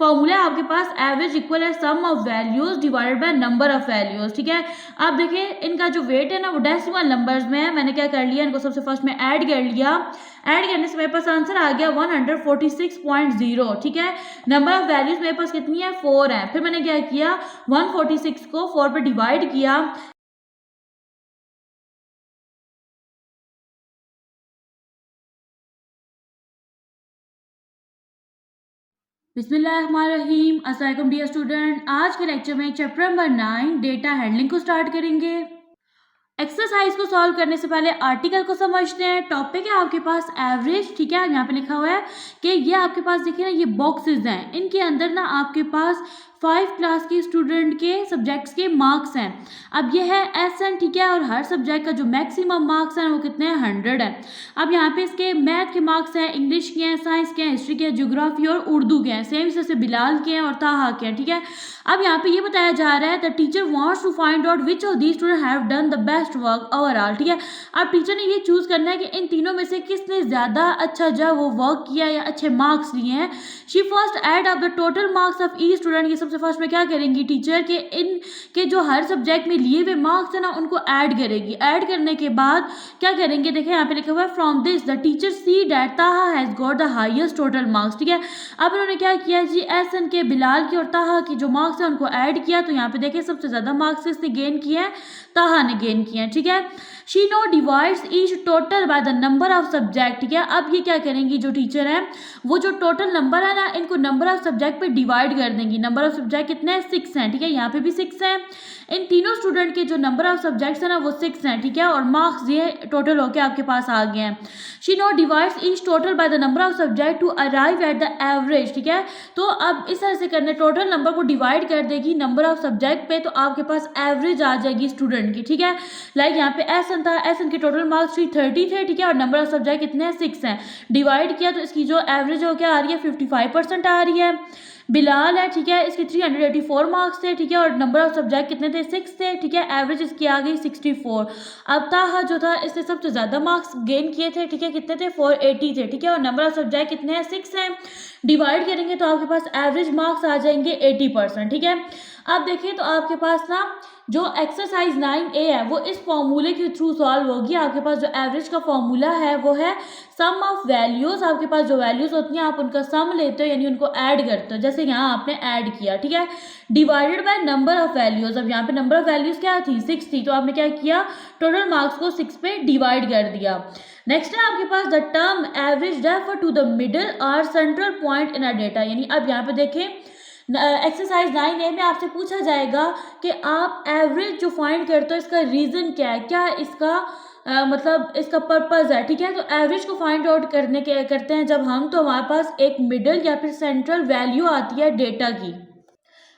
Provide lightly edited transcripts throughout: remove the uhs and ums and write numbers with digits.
Formula आपके पास average equal है sum of values divided by number of values, ठीक है। अब देखिए इनका जो वेट है ना वो डेसिमल नंबर्स में है। मैंने क्या कर लिया, इनको सबसे फर्स्ट में ऐड कर लिया। ऐड करने से मेरे पास आंसर आ गया 146.0, ठीक है। नंबर ऑफ वैल्यूज मेरे पास कितनी है, 4 है। फिर मैंने क्या किया, 146 को 4 पे डिवाइड किया। बिस्मिल्लाहिर्रहमानिर्रहीम। अस्सलाम वालेकुम डियर स्टूडेंट। आज के लेक्चर में चैप्टर नंबर 9 डेटा हैंडलिंग को स्टार्ट करेंगे। एक्सरसाइज को सॉल्व करने से पहले आर्टिकल को समझते हैं। टॉपिक है आपके पास एवरेज, ठीक है। यहाँ पे लिखा हुआ है कि ये आपके पास देखिए ना, ये बॉक्सेस हैं, इनके अंदर ना आपके पास 5 क्लास के स्टूडेंट के सब्जेक्ट्स के मार्क्स हैं। अब ये है SN, ठीक है, और हर सब्जेक्ट का जो मैक्सिमम मार्क्स हैं वो कितने हैं, 100 है। अब यहाँ पे इसके मैथ के मार्क्स हैं, इंग्लिश के हैं, साइंस के हैं, हिस्ट्री के हैं, ज्योग्राफी और उर्दू के हैं, सेम इसी से बिलाल के हैं और ताहा के हैं, ठीक है। अब यहाँ पे ये बताया जा रहा है the teacher wants to find out which of these student have done the best work overall, ठीक है। अब टीचर ने ये चूज करना है कि इन तीनों में से किसने ज्यादा अच्छा जो है वो वर्क किया या अच्छे मार्क्स लिए हैं। She first aid up the total marks of each student. ये सबसे फर्स्ट में क्या करेंगी टीचर के इन के जो हर सब्जेक्ट में लिए हुए मार्क्स है ना उनको ऐड करेगी। ऐड करने के बाद क्या करेंगे, देखिए यहाँ पे लिखा हुआ है from this the teacher see that Taha has got the highest total marks, ठीक है। अब उन्होंने क्या किया जी, SN के, बिलाल के और ताहा की जो मार्क्स है उनको ऐड किया। तो यहाँ पे देखिए सबसे ज्यादा मार्क्स इसने गेन किए हैं, ताहा ने गेन किए हैं, ठीक है। She now divides each total by the number of subject, ठीक है। अब ये क्या करेंगी जो टीचर है वो जो टोटल नंबर है ना इनको नंबर ऑफ सब्जेक्ट पे डिवाइड कर देंगी। नंबर ऑफ सब्जेक्ट कितने हैं, 6 हैं, ठीक है। यहाँ पे भी 6 हैं। इन तीनों स्टूडेंट के जो नंबर ऑफ सब्जेक्ट्स है ना वो 6 हैं, ठीक है, और मार्क्स ये टोटल होके आपके पास आ गए हैं। She now divides each total by the number of subject to arrive at the average, ठीक है। तो अब इस तरह से करने टोटल नंबर को डिवाइड कर देगी नंबर ऑफ सब्जेक्ट पे, तो आपके पास एवरेज आ जाएगी स्टूडेंट की, ठीक है। लाइक यहाँ पे SN था, SN के टोटल मार्क्स 330 थे, ठीक है, और नंबर ऑफ सब्जेक्ट कितने हैं, 6 हैं। डिवाइड किया तो इसकी जो एवरेज हो क्या आ रही है, 55% आ रही है। बिलाल है, ठीक है, इसके 384 मार्क्स थे, ठीक है, और नंबर ऑफ सब्जेक्ट कितने थे, 6 थे, ठीक है। एवरेज इसकी आ गई 64। अब ताहा जो था इसने सबसे ज्यादा मार्क्स गेन किए थे, ठीक है, कितने थे, 480 थे, ठीक है, और नंबर ऑफ सब्जेक्ट कितने हैं, 6 हैं। डिवाइड करेंगे तो आपके पास एवरेज मार्क्स आ जाएंगे 80%, ठीक है। अब देखिए तो आपके पास ना जो एक्सरसाइज 9A है वो इस फॉर्मूले के थ्रू सॉल्व होगी। आपके पास जो एवरेज का फॉर्मूला है वो है सम ऑफ वैल्यूज। आपके पास जो वैल्यूज होती हैं आप उनका सम लेते हो, यानी उनको ऐड करते हो, जैसे यहाँ आपने ऐड किया, ठीक है, divided by number of values. अब यहाँ पे नंबर ऑफ वैल्यूज क्या थी, 6 थी, तो आपने क्या किया, टोटल मार्क्स को 6 पे डिवाइड कर दिया। नेक्स्ट है आपके पास the term average refer to the middle or central point in a data. यानी अब यहाँ पे देखें एक्सरसाइज 9A में आपसे पूछा जाएगा कि आप एवरेज जो फाइंड करते हो इसका रीजन क्या है, क्या इसका मतलब इसका पर्पस है, ठीक है। तो एवरेज को फाइंड आउट करने के करते हैं जब हम, तो हमारे पास एक मिडिल या फिर सेंट्रल वैल्यू आती है डेटा की।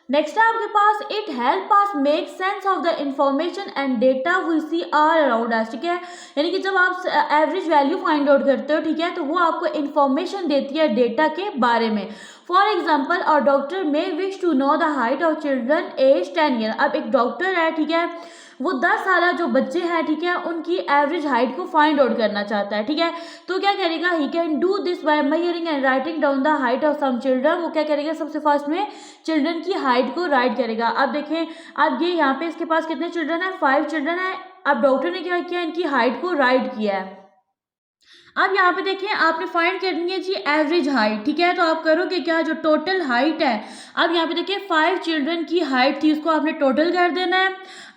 नेक्स्ट है आपके पास it help us make sense of the information and data we see are around us, ठीक है। यानी कि जब आप एवरेज वैल्यू फाइंड आउट करते हो, ठीक है, तो वो आपको इंफॉर्मेशन देती है डेटा के बारे में। फॉर एग्जाम्पल और doctor may wish to know the height of children age 10 year. अब एक डॉक्टर है, ठीक है, वो 10 साल जो बच्चे हैं, ठीक है, उनकी एवरेज हाइट को फाइंड आउट करना चाहता है, ठीक है। तो क्या करेगा, he can do this by measuring and writing down the height of some children. वो क्या करेगा, सबसे फर्स्ट में चिल्ड्रन की हाइट को राइट करेगा। अब देखें, अब ये यहाँ पे इसके पास कितने चिल्ड्रन है, 5 चिल्ड्रन है। अब डॉक्टर ने क्या किया, इनकी हाइट को राइट किया है। अब यहाँ पे देखिए आपने फाइंड करनी है जी एवरेज हाइट, ठीक है। तो आप करोगे क्या, जो टोटल हाइट है, अब यहाँ पे देखिए 5 चिल्ड्रन की हाइट थी, उसको आपने टोटल कर देना है।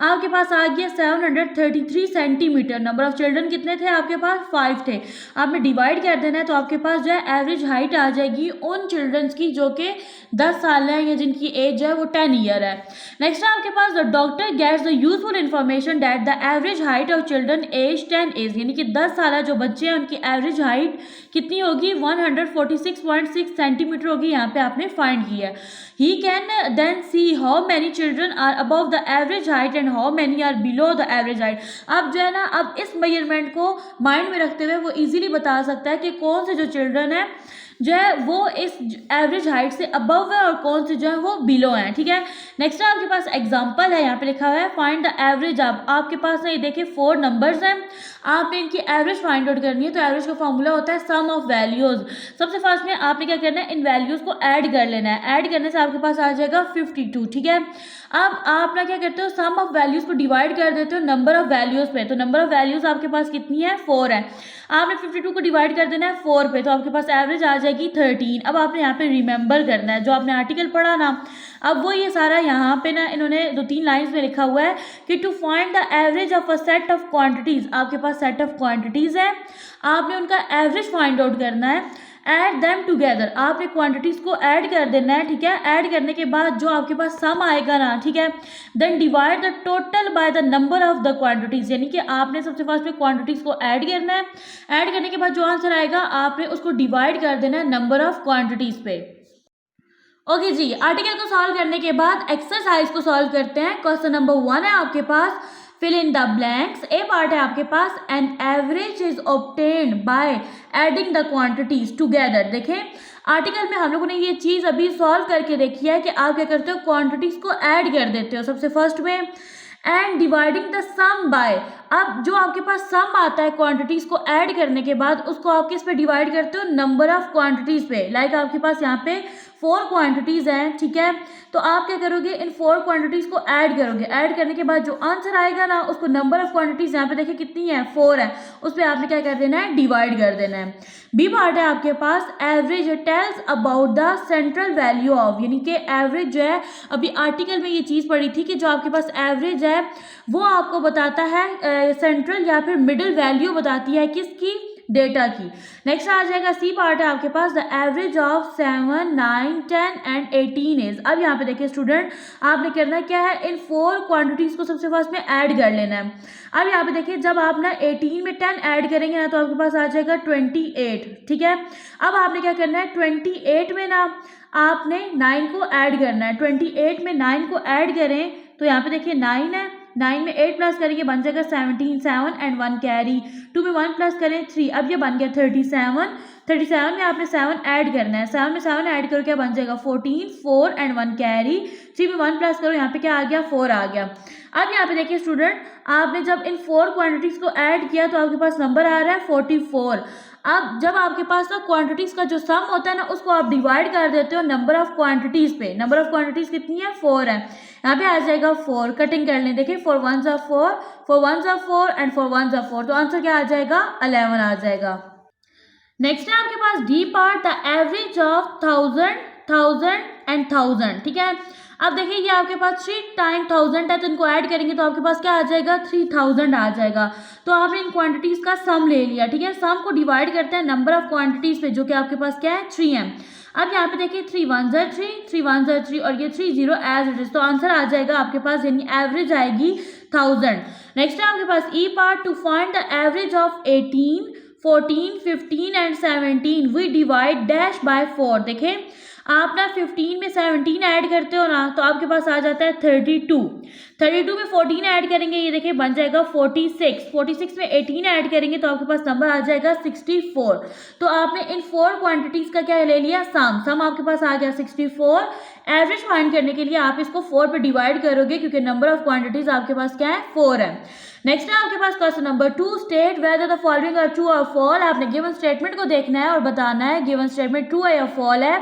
आपके पास आ गया 733 सेंटीमीटर। नंबर ऑफ चिल्ड्रन कितने थे आपके पास, 5 थे। आपने डिवाइड कर देना है तो आपके पास जो है एवरेज हाइट आ जाएगी उन चिल्ड्रंस की जो कि 10 साल है या जिनकी एज है वो 10 ईयर है। नेक्स्ट आपके पास the doctor gets the useful information that the average height of children age 10 age, यानी कि 10 साल जो बच्चे हैं उनकी एवरेज हाइट कितनी होगी, 146.6 सेंटीमीटर होगी। यहाँ पे आपने फाइंड किया है। He can then see how many children are above the average height and how many are below the average height. अब जो है ना, अब इस मेजरमेंट को माइंड में रखते हुए वो इजीली बता सकता है कि कौन से जो चिल्ड्रन है जो है वो इस एवरेज हाइट से अबव है और कौन से जो है वो बिलो है, ठीक है। नेक्स्ट आपके पास एग्जांपल है, यहाँ पे लिखा हुआ है फाइंड द एवरेज। अब आपके पास ना ये देखिए 4 नंबर्स हैं। आपने इनकी एवरेज फाइंड आउट करनी है। तो एवरेज का फॉर्मूला होता है सम ऑफ वैल्यूज। सबसे फर्स्ट में आपने क्या करना है, इन वैल्यूज को ऐड कर लेना है। ऐड करने से आपके पास आ जाएगा 52, ठीक है। अब आप ना क्या करते हो, सम ऑफ वैल्यूज को डिवाइड कर देते हो नंबर ऑफ वैल्यूज पे। तो नंबर ऑफ वैल्यूज आपके पास कितनी है, 4 है। आपने 52 को डिवाइड कर देना है 4 पे, तो आपके पास एवरेज आ जाएगी 13। अब आपने यहाँ पे रिमेंबर करना है जो आपने आर्टिकल पढ़ा ना, अब वो ये सारा यहाँ पे ना इन्होंने 2-3 लाइंस में लिखा हुआ है कि to find the average of a set of quantities. आपके पास सेट ऑफ क्वांटिटीज है, आपने उनका एवरेज फाइंड आउट करना है। ऐड देम टुगेदर, आपने क्वांटिटीज को ऐड कर देना है, ठीक है। ऐड करने के बाद जो आपके पास सम आएगा ना, ठीक है, then divide the total by the number of the quantities. यानी कि आपने सबसे फर्स्ट में क्वांटिटीज को ऐड करना है। ऐड करने के बाद जो आंसर आएगा आपने उसको डिवाइड कर देना है नंबर ऑफ क्वांटिटीज पे। ओके जी, आर्टिकल को सॉल्व करने के बाद एक्सरसाइज को सॉल्व करते हैं। क्वेश्चन नंबर 1 है आपके पास, fill in the blanks. A part है आपके पास, an average is obtained by adding the quantities together. देखें आर्टिकल में हम लोगों ने ये चीज अभी सॉल्व करके देखी है कि आप क्या करते हो, क्वांटिटीज को ऐड कर देते हो सबसे फर्स्ट में, and dividing the sum by. अब जो आपके पास सम आता है क्वांटिटीज को ऐड करने के बाद, उसको आप किस पे डिवाइड करते हो, नंबर ऑफ क्वांटिटीज पे। लाइक आपके पास यहाँ पे 4 क्वांटिटीज हैं, ठीक है। तो आप क्या करोगे, इन 4 क्वांटिटीज को ऐड करोगे। ऐड करने के बाद जो आंसर आएगा ना, उसको नंबर ऑफ क्वांटिटीज यहाँ पे देखिए कितनी है, 4 है, उस पर आपने क्या कर देना है, डिवाइड कर देना है। बी पार्ट है आपके पास, average tells about the central value of. यानी कि एवरेज जो है, अभी आर्टिकल में ये चीज पढ़ी थी कि जो आपके पास एवरेज है वो आपको बताता है सेंट्रल या फिर मिडिल वैल्यू बताती है किसकी, डेटा की। नेक्स्ट आ जाएगा सी पार्ट है आपके पास, the average of 7, 9, 10 and 18 is. अब यहाँ पे देखिए स्टूडेंट, आपने करना क्या है, इन 4 क्वांटिटीज को सबसे फर्स्ट में ऐड कर लेना है। अब यहाँ पे देखिए जब आप ना 18 में 10 ऐड करेंगे ना, तो आपके पास आ जाएगा 28, ठीक है। अब आपने क्या करना है, 28 में ना आपने 9 को ऐड करना है। 28 में 9 को ऐड करें तो यहाँ पे देखिए 9 है, 9 में 8 प्लस करेंगे बन जाएगा 17, 7 एंड 1 कैरी। 2 में 1 प्लस करें 3, अब ये बन गया 37। 37 में आपने 7 ऐड करना है। 7 में 7 ऐड करो क्या बन जाएगा 14, 4 एंड 1 कैरी। 3 में 1 प्लस करो, यहाँ पे क्या आ गया, 4 आ गया। अब यहाँ पे देखिए स्टूडेंट, आपने जब इन 4 क्वांटिटीज को ऐड किया तो आपके पास नंबर आ रहा है 44। अब जब आपके पास ना क्वांटिटीज का जो सम होता है ना, उसको आप डिवाइड कर देते हो नंबर ऑफ क्वांटिटीज पे। नंबर ऑफ क्वांटिटीज कितनी है, 4 है। यहाँ पे आ जाएगा 4, कटिंग कर लें, देखिए 4 1s are 4, 4 1s are 4 and 4 1s are 4। तो आंसर क्या आ जाएगा, 11 आ जाएगा। नेक्स्ट है आपके पास D part, the average of 1000, 1000 and 1000, ठीक है। अब देखिए ये आपके पास 3 टाइम 1000 है, तो इनको ऐड करेंगे तो आपके पास क्या आ जाएगा, 3000 आ जाएगा। तो आपने इन क्वांटिटीज का सम ले लिया, ठीक है। सम को डिवाइड करते हैं नंबर ऑफ क्वांटिटीज पे, जो कि आपके पास क्या है, 3 है। अब यहाँ पे देखिए 3 1s are 3, 3 1s are 3 और ये 3 0 एज इट इज। तो आंसर आ जाएगा आपके पास, यानी एवरेज आएगी 1000। नेक्स्ट है आपके पास E part, to find the average of 18, 14, 15 and 17 we divide dash by 4। देखें आप ना 15 में 17 ऐड करते हो ना, तो आपके पास आ जाता है 32। 32 में 14 ऐड करेंगे, ये देखिए बन जाएगा 46। 46 में 18 ऐड करेंगे तो आपके पास नंबर आ जाएगा 64। तो आपने इन 4 क्वांटिटीज का क्या ले लिया, सम आपके पास आ गया 64। एवरेज फाइंड करने के लिए आप इसको 4 पे डिवाइड करोगे, क्योंकि नंबर ऑफ क्वांटिटीज आपके पास क्या है, 4 है। नेक्स्ट है आपके पास question number 2, state whether the following are true or false. आपने गिवन स्टेटमेंट को देखना है और बताना है गिवन स्टेटमेंट ट्रू है या फॉल है।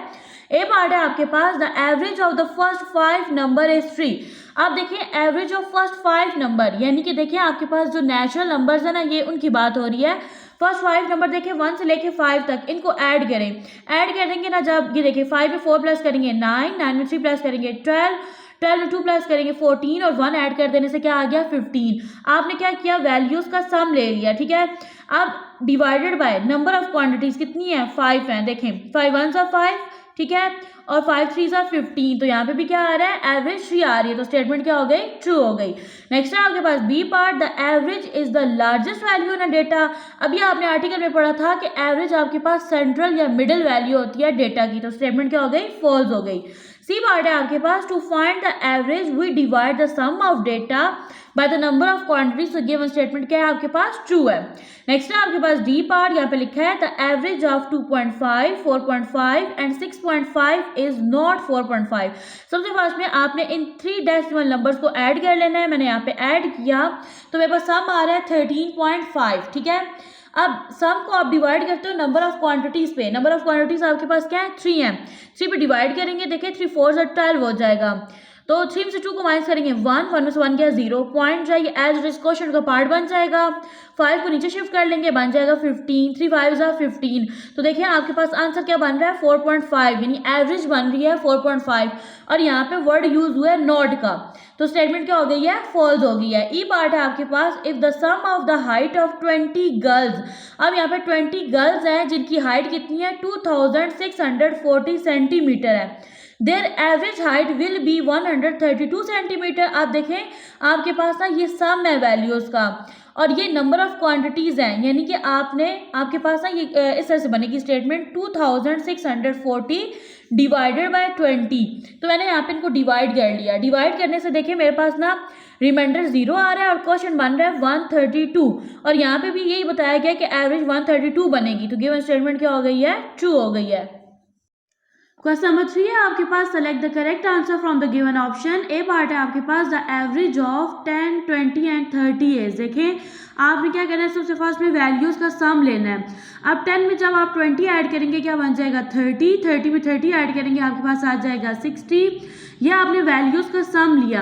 ए पार्ट है आपके पास, the average of the first 5 number is 3। अब देखिए एवरेज ऑफ फर्स्ट 5 नंबर, यानी कि देखिए आपके पास जो नेचुरल नंबर्स है ना, ये उनकी बात हो रही है। फर्स्ट 5 नंबर देखिए 1 से लेके 5 तक, इनको ऐड करें। ऐड करेंगे ना, जब ये देखिए 5 में 4 प्लस करेंगे 9, 9 में 3 प्लस करेंगे 12, 12 में 2 प्लस करेंगे 14 और 1 ऐड कर देने से क्या आ गया 15। आपने क्या किया, वैल्यूज का सम ले लिया, ठीक है। अब divided by number of quantities कितनी है, 5 है। देखें 5 1s are 5, ठीक है, और 5 3s are 15। तो यहाँ पे भी क्या आ रहा है, एवरेज 3 आ रही है। तो स्टेटमेंट क्या हो गई, ट्रू हो गई। नेक्स्ट है आपके पास B part, the average is the largest value in data. अभी आपने आर्टिकल में पढ़ा था कि एवरेज आपके पास सेंट्रल या मिडिल वैल्यू होती है डेटा की। तो स्टेटमेंट क्या हो गई, फॉल्स हो गई। सी पार्ट है आपके पास, to find the average we divide the sum of data by the number of quantities. तो गिवन स्टेटमेंट क्या है आपके पास, ट्रू है। नेक्स्ट है आपके पास डी पार्ट, यहाँ पे लिखा है the average of 2.5, 4.5 and 6.5 is not 4.5। सबसे फर्स्ट में आपने इन 3 डेसिमल नंबर्स को ऐड कर लेना है। मैंने यहाँ पे ऐड किया तो मेरे पास सम आ रहा है 13.5, ठीक है। अब सम को आप डिवाइड करते हो नंबर ऑफ क्वांटिटीज पे। नंबर ऑफ क्वांटिटीज आपके पास क्या है, 3 है। 3 पे डिवाइड करेंगे, देखिए 3 4 से 12 हो जाएगा। तो 3 में से 2 को माइनस करेंगे 1 में से 1 क्या 0, पॉइंट जाइए एज इट इज क्वेश्चन का पार्ट बन जाएगा। 5 को नीचे शिफ्ट कर लेंगे, बन जाएगा 15, 3 5 जा 15। तो देखिए आपके पास आंसर क्या बन रहा है 4.5, यानी एवरेज बन रही है 4.5। और यहाँ पे वर्ड यूज हुआ है नॉट का, तो स्टेटमेंट क्या हो गई है, फॉल्स हो गई है। ई पार्ट है आपके पास, if the sum of the height of 20 girls. अब यहाँ पे 20 गर्ल्स हैं जिनकी हाइट कितनी है 2640 सेंटीमीटर है। There average height will be 132 centimetre. आप देखें आपके पास ना ये सम है वैल्यूज का और ये नंबर ऑफ क्वांटिटीज हैं, यानी कि आपके पास ना ये इस तरह से बनेगी स्टेटमेंट 2640 डिवाइडेड बाय 20। तो मैंने यहाँ पे इनको डिवाइड कर लिया। डिवाइड करने से देखिए मेरे पास ना रिमाइंडर 0 आ रहा है और क्वेश्चन बन रहा है 132 और यहाँ पे भी यही बताया गया कि एवरेज 132 बनेगी। तो गिवन स्टेटमेंट क्या हो गई है, ट्रू हो गई है। क्वेश्चन नंबर 3 है आपके पास, select the correct answer from the given option. A part है आपके पास, the average of 10 20 and 30 is. देखें आपने क्या करना है, सबसे फर्स्ट में वैल्यूज का सम लेना है। अब 10 में जब आप 20 ऐड करेंगे क्या बन जाएगा 30, 30 में 30 ऐड करेंगे आपके पास आ जाएगा 60। यह आपने वैल्यूज का सम लिया।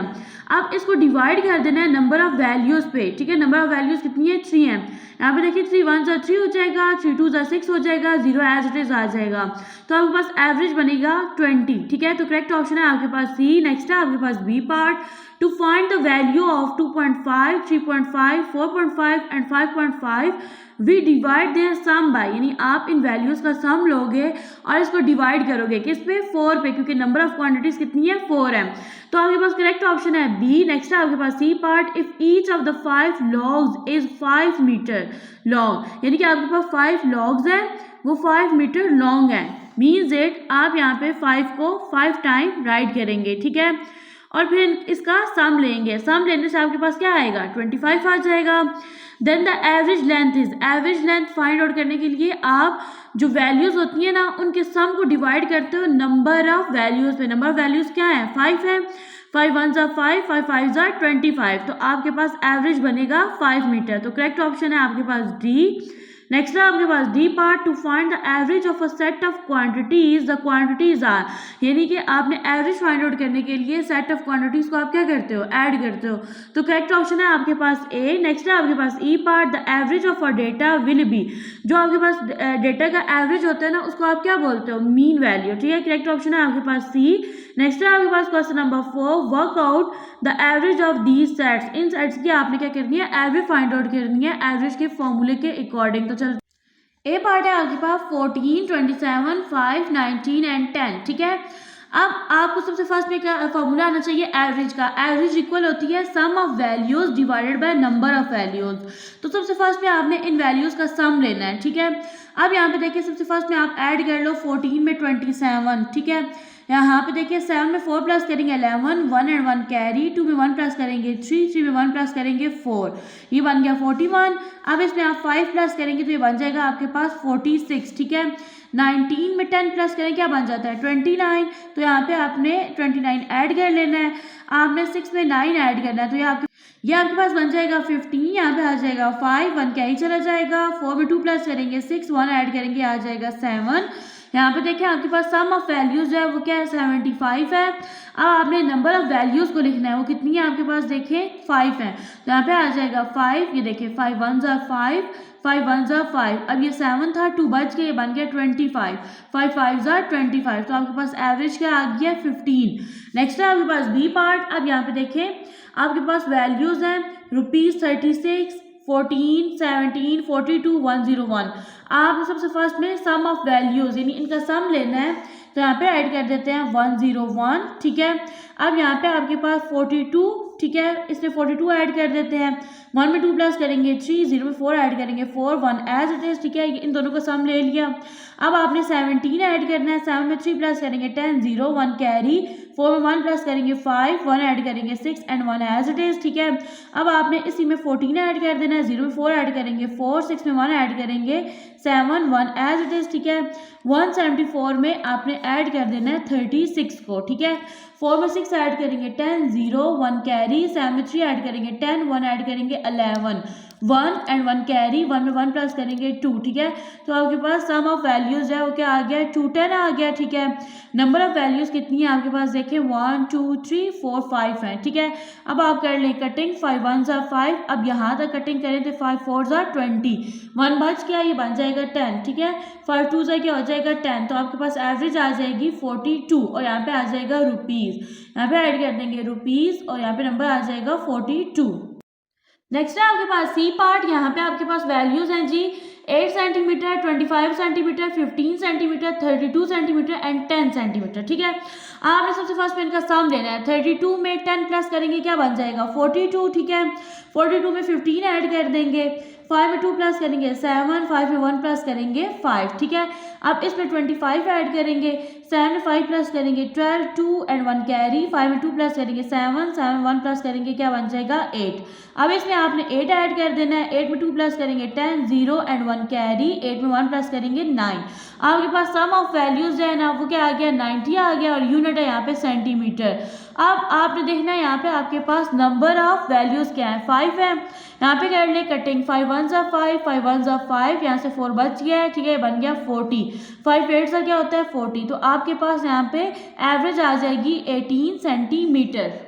अब इसको डिवाइड कर देना है नंबर ऑफ वैल्यूज पे, ठीक है। नंबर ऑफ वैल्यूज कितनी है 3 है। यहाँ पे देखिए 3 1 3 हो जाएगा, 3 2 6 हो जाएगा, 0 एज इट इज आ जाएगा। तो आपके पास एवरेज बनेगा 20, ठीक है। तो करेक्ट ऑप्शन है आपके पास सी। नेक्स्ट है आपके पास B part, to find the value of 2.5 3.5 4.5 and 5.5 we divide their sum by, यानी आप इन वैल्यूज का सम लोगे और इसको डिवाइड करोगे किस पे 4 पे, क्योंकि नंबर ऑफ क्वांटिटीज कितनी है 4 है। तो आपके पास करेक्ट ऑप्शन है बी। नेक्स्ट है आपके पास C part, if each of the 5 logs is 5 metre long, यानी कि आपके पास 5 लॉग्स है वो 5 मीटर लॉन्ग है। मीन्स इट आप यहाँ पे 5 को 5 टाइम राइट करेंगे, ठीक है। और फिर इसका सम लेंगे, सम लेने से आपके पास क्या आएगा 25 आ जाएगा। Then the average length is, average length find out करने के लिए आप जो वैल्यूज होती है ना उनके सम को डिवाइड करते हो नंबर ऑफ वैल्यूज पे। नंबर ऑफ वैल्यूज क्या है 5 है, 5 1 5 5 5 25। तो आपके पास एवरेज बनेगा 5 मीटर। तो करेक्ट ऑप्शन है आपके पास डी। नेक्स्ट है आपके पास D part, to find the average of a set of quantities, the quantities are, यानी कि आपने एवरेज फाइंड आउट करने के लिए सेट ऑफ क्वांटिटीज को आप क्या करते हो ऐड करते हो। तो करेक्ट ऑप्शन है आपके पास ए। नेक्स्ट है आपके पास E part, the average of a data will be, जो आपके पास डेटा का एवरेज होता है ना उसको आप क्या बोलते हो मीन वैल्यू, ठीक है। करेक्ट ऑप्शन है आपके पास सी। नेक्स्ट है आपके पास question number 4, work out the average of these sets. इन सेट्स की आपने क्या करनी है एवरेज फाइंड आउट करनी है एवरेज के फॉर्मूले के अकॉर्डिंग। तो चल ए पार्ट है आपके पास 14 27 5 19 एंड 10, ठीक है। अब आपको सबसे फर्स्ट में क्या फॉर्मूला आना चाहिए एवरेज का। एवरेज इक्वल होती है sum of values divided by number of values. तो सबसे फर्स्ट में आपने इन वैल्यूज का सम लेना है, ठीक है। अब यहाँ पे देखिए सबसे फर्स्ट में आप ऐड कर लो 14 में 27, ठीक है। यहाँ पे देखिए 7 में 4 प्लस करेंगे 11, 1 एंड 1 कैरी, 2 में 1 प्लस करेंगे 3, 3 में 1 प्लस करेंगे 4, ये बन गया 41। अब इसमें आप 5 प्लस करेंगे तो ये बन जाएगा आपके पास 46, ठीक है। 19 में 10 प्लस करें क्या बन जाता है 29, तो यहाँ पे आपने 29 ऐड कर लेना है। आपने 6 में 9 ऐड करना है, तो ये आपके पास बन जाएगा 15, यहाँ पे आ जाएगा 5, 1 कैरी चला जाएगा, 4 में 2 प्लस करेंगे 6, 1 ऐड करेंगे आ जाएगा 7। यहाँ पे देखिए आपके पास सम ऑफ वैल्यूज है वो क्या है 75 है। अब आपने नंबर ऑफ वैल्यूज को लिखना है, वो कितनी है आपके पास देखिए 5 है, तो यहाँ पे आ जाएगा 5, ये देखिए 5 1 5, 5 1 5। अब ये 7 था 2 बच के ये बन गया 25, 5 5 25। तो आपके पास एवरेज क्या आ गया 15। नेक्स्ट है आपके पास बी पार्ट। अब यहाँ पे देखें आपके पास वैल्यूज हैं ₹36, 14 17 42 101। आपने सबसे फर्स्ट में सम ऑफ वैल्यूज यानी इनका सम लेना है, तो यहाँ पे ऐड कर देते हैं 101, ठीक है। अब यहाँ पे आपके पास 42, ठीक है, इसमें 42 ऐड कर देते हैं, 1 में 2 प्लस करेंगे 3, 0 में 4 ऐड करेंगे 4, 1 एज इट इज, ठीक है। इन दोनों का सम ले लिया। अब आपने 17 ऐड करना है, 7 में 3 प्लस करेंगे 10, 0 1 कैरी, 4 में 1 प्लस करेंगे 5, 1 ऐड करेंगे 6 एंड 1 एज इट इज, ठीक है। अब आपने इसी में 14 ऐड कर देना है, 0 में 4 ऐड करेंगे 4, 6 में 1 ऐड करेंगे 7, 1 एज इट इज, ठीक है। 174 में आपने ऐड कर देना है 36 को, ठीक है। 4 में 6 ऐड करेंगे 10, 0, 1 कैरी, 7 में 3 ऐड करेंगे 10, 1 ऐड करेंगे 11, 1 एंड 1 कैरी, 1 में 1 प्लस करेंगे 2, ठीक है। तो आपके पास सम ऑफ वैल्यूज है वो क्या आ गया, 210 आ गया, ठीक है। नंबर ऑफ वैल्यूज कितनी है आपके पास, देखें 1 2 3 4 5 है, ठीक है। अब आप कर लें कटिंग, 5 1s are 5, अब यहाँ तक कटिंग करें तो 5 4s are 20, 1 बच गया, ये बन जाएगा 10, ठीक है। 5 2s क्या हो जाएगा 10, तो आपके पास एवरेज आ जाएगी 42 और यहाँ पे आ जाएगा रुपीज, यहाँ पे ऐड कर देंगे रुपीज और यहाँ पे नंबर आ जाएगा 42। नेक्स्ट है आपके पास सी पार्ट, यहाँ पे आपके पास वैल्यूज हैं जी 8 centimetre, 25 centimetre, 15 centimetre, 32 centimetre and 10 centimetre, ठीक है। आपने सबसे फर्स्ट में इनका सम लेना है, 32 में 10 प्लस करेंगे क्या बन जाएगा 42, ठीक है। 42 में 15 ऐड कर देंगे, 5 में 2 प्लस करेंगे 7, 5 में 1 प्लस करेंगे 5, ठीक है। अब इसमें 25 ऐड करेंगे, 7 में 5 प्लस करेंगे 12, 2 एंड 1 कैरी, 5 में 2 प्लस करेंगे 7, 7 में 1 प्लस करेंगे क्या बन जाएगा 8। अब इसमें आपने 8 ऐड कर देना है, 8 में 2 प्लस करेंगे 10, 0 एंड 1 कैरी, 8 में 1 प्लस करेंगे 9। आपके पास सम ऑफ वैल्यूज है ना वो क्या आ गया 90 आ गया और यूनिट है यहाँ पे सेंटीमीटर। अब आपने देखना है यहाँ पे आपके पास नंबर ऑफ वैल्यूज क्या है 5 है, यहाँ पे कर ले cutting, 5 1s are 5, 5 1s are 5, यहाँ से 4 बच गया है, ठीक है, बन गया 40, 5 8s का क्या होता है 40, तो आपके पास यहाँ पे एवरेज आ जाएगी 18 सेंटीमीटर।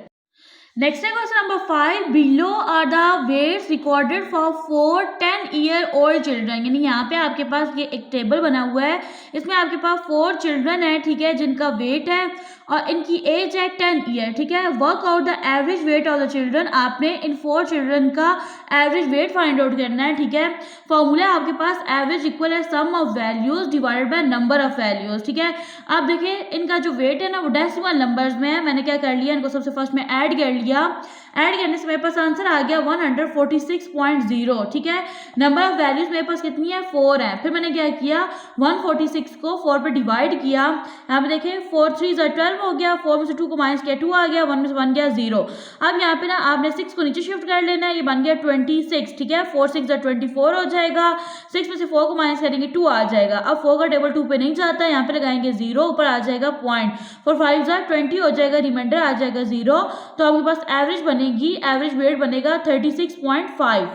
नेक्स्ट है question number 5, below are the weights recorded for 4 10-year-old children, यानी यहाँ पे आपके पास ये एक टेबल बना हुआ है, इसमें आपके पास 4 चिल्ड्रन है, ठीक है, जिनका वेट है और इनकी एज है 10 ईयर, ठीक है। Work out the average weight of the children, आपने इन 4 चिल्ड्रन का एवरेज वेट फाइंड आउट करना है, ठीक है। फॉर्मूला आपके पास एवरेज इक्वल है sum of values divided by number of values, ठीक है। अब देखिए इनका जो वेट है ना वो डेसिमल नंबर्स में है, मैंने क्या कर लिया इनको सबसे फर्स्ट में ऐड कर लिया, ऐड करने से मेरे पास आंसर आ गया 146.0, ठीक है। नंबर ऑफ वैल्यूज मेरे पास कितनी है 4 है, फिर मैंने क्या किया 146 को 4 पे डिवाइड किया, यहाँ पे देखें 4 3 12 हो गया, 4 में से 2 को माइनस किया 2 आ गया, 1 में से 1 गया 0। अब यहाँ पे ना आपने 6 को नीचे शिफ्ट कर लेना है, ये बन गया 26, ठीक है। 4 6 24 हो जाएगा, 6 में से 4 को माइनस करेंगे 2 आ जाएगा। अब 4 का टेबल 2 पे नहीं जाता, यहाँ पे लगाएंगे 0, ऊपर आ जाएगा पॉइंट, 4 5 20 हो जाएगा, रिमाइंडर आ जाएगा 0, तो आपके पास एवरेज बनेगी, एवरेज वेट बनेगा 36.5,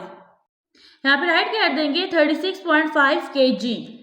यहाँ पे राइट कर देंगे 36.5 kg।